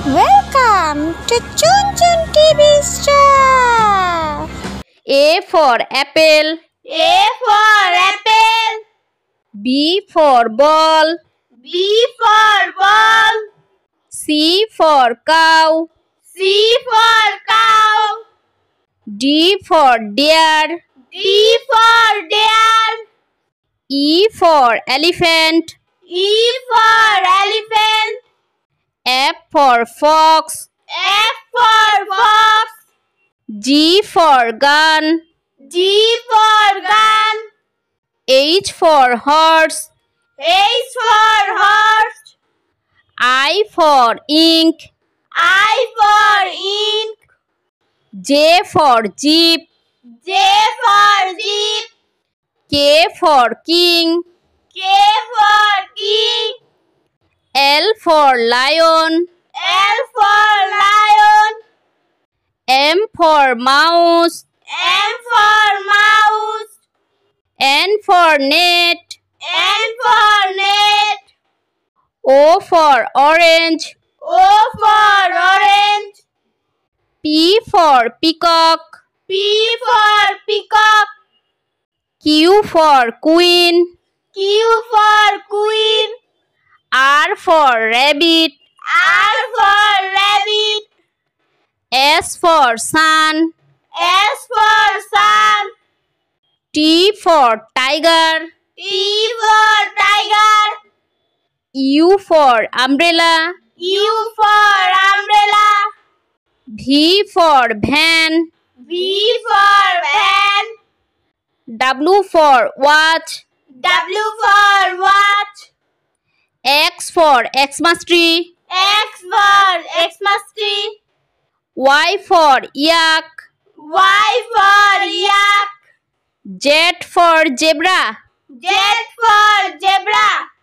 Welcome to Chun Chun TV Stuff. A for apple. A for apple. B for ball. B for ball. C for cow. C for cow. D for deer. D for deer. E for elephant. E for elephant. F for fox. F for fox. G for gun. G for gun. H for horse. H for horse. I for ink. I for ink. J for jeep. J for jeep. K for king. K for king. L for lion. L for lion. M for mouse. M for mouse. N for net. N for net. O for orange. O for orange. P for peacock. P for peacock. Q for queen. Q for queen. R for rabbit. R for rabbit. S for sun. S for sun. T for tiger. T for tiger. U for umbrella. U for umbrella. V for van. V for van. W for watch. W for watch. X for Xmas tree. X for Xmas tree. Y for yak. Y for yak. Z for zebra. Z for zebra.